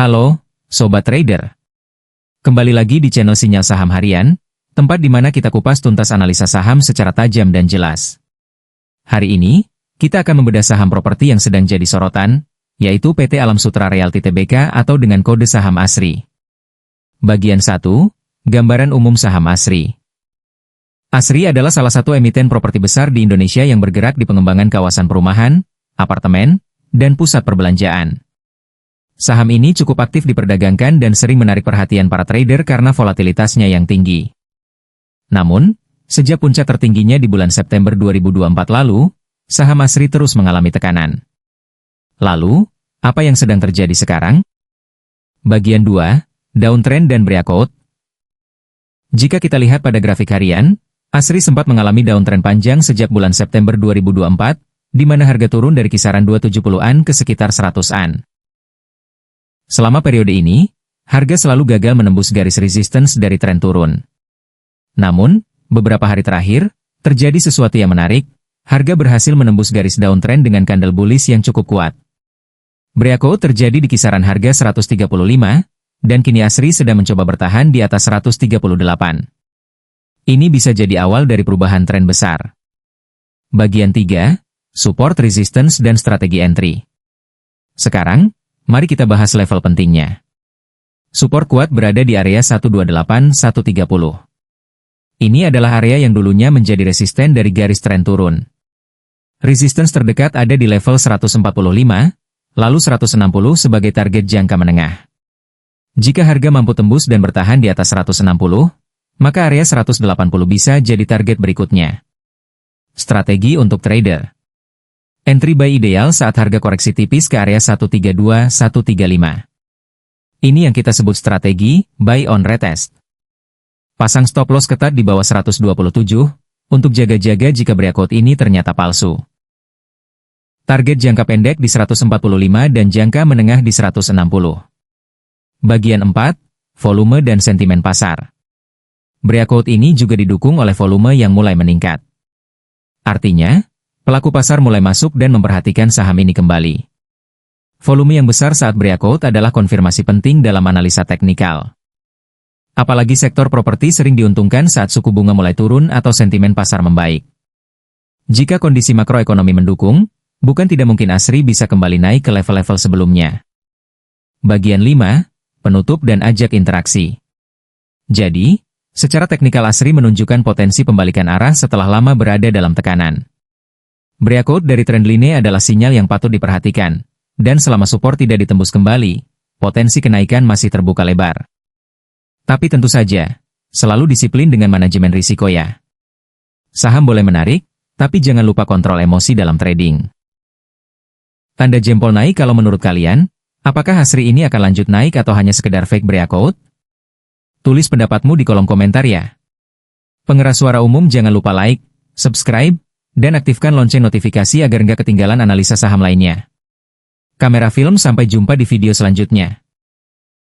Halo, Sobat Trader. Kembali lagi di channel Sinyal Saham Harian, tempat di mana kita kupas tuntas analisa saham secara tajam dan jelas. Hari ini, kita akan membedah saham properti yang sedang jadi sorotan, yaitu PT Alam Sutra Realty Tbk atau dengan kode saham ASRI. Bagian 1, Gambaran Umum Saham ASRI. ASRI adalah salah satu emiten properti besar di Indonesia yang bergerak di pengembangan kawasan perumahan, apartemen, dan pusat perbelanjaan. Saham ini cukup aktif diperdagangkan dan sering menarik perhatian para trader karena volatilitasnya yang tinggi. Namun, sejak puncak tertingginya di bulan September 2024 lalu, saham ASRI terus mengalami tekanan. Lalu, apa yang sedang terjadi sekarang? Bagian 2, Downtrend dan Breakout. Jika kita lihat pada grafik harian, ASRI sempat mengalami downtrend panjang sejak bulan September 2024, di mana harga turun dari kisaran 270-an ke sekitar 100-an. Selama periode ini, harga selalu gagal menembus garis resistance dari tren turun. Namun, beberapa hari terakhir, terjadi sesuatu yang menarik, harga berhasil menembus garis downtrend dengan candle bullish yang cukup kuat. Breakout terjadi di kisaran harga 135, dan kini ASRI sedang mencoba bertahan di atas 138. Ini bisa jadi awal dari perubahan tren besar. Bagian 3, Support, Resistance, dan Strategi Entry. Sekarang, mari kita bahas level pentingnya. Support kuat berada di area 128-130. Ini adalah area yang dulunya menjadi resisten dari garis tren turun. Resistance terdekat ada di level 145, lalu 160 sebagai target jangka menengah. Jika harga mampu tembus dan bertahan di atas 160, maka area 180 bisa jadi target berikutnya. Strategi untuk trader. Entry buy ideal saat harga koreksi tipis ke area 132-135. Ini yang kita sebut strategi buy on retest. Pasang stop loss ketat di bawah 127, untuk jaga-jaga jika breakout ini ternyata palsu. Target jangka pendek di 145 dan jangka menengah di 160. Bagian 4, volume dan sentimen pasar. Breakout ini juga didukung oleh volume yang mulai meningkat. Artinya, pelaku pasar mulai masuk dan memperhatikan saham ini kembali. Volume yang besar saat breakout adalah konfirmasi penting dalam analisa teknikal. Apalagi sektor properti sering diuntungkan saat suku bunga mulai turun atau sentimen pasar membaik. Jika kondisi makroekonomi mendukung, bukan tidak mungkin ASRI bisa kembali naik ke level-level sebelumnya. Bagian 5, Penutup dan ajak interaksi. Jadi, secara teknikal ASRI menunjukkan potensi pembalikan arah setelah lama berada dalam tekanan. Breakout dari trend line adalah sinyal yang patut diperhatikan, dan selama support tidak ditembus kembali, potensi kenaikan masih terbuka lebar. Tapi tentu saja, selalu disiplin dengan manajemen risiko ya. Saham boleh menarik, tapi jangan lupa kontrol emosi dalam trading. Tanda jempol naik kalau menurut kalian, apakah ASRI ini akan lanjut naik atau hanya sekedar fake breakout? Tulis pendapatmu di kolom komentar ya. Pengeras suara umum jangan lupa like, subscribe, dan aktifkan lonceng notifikasi agar nggak ketinggalan analisa saham lainnya. Kamera film sampai jumpa di video selanjutnya.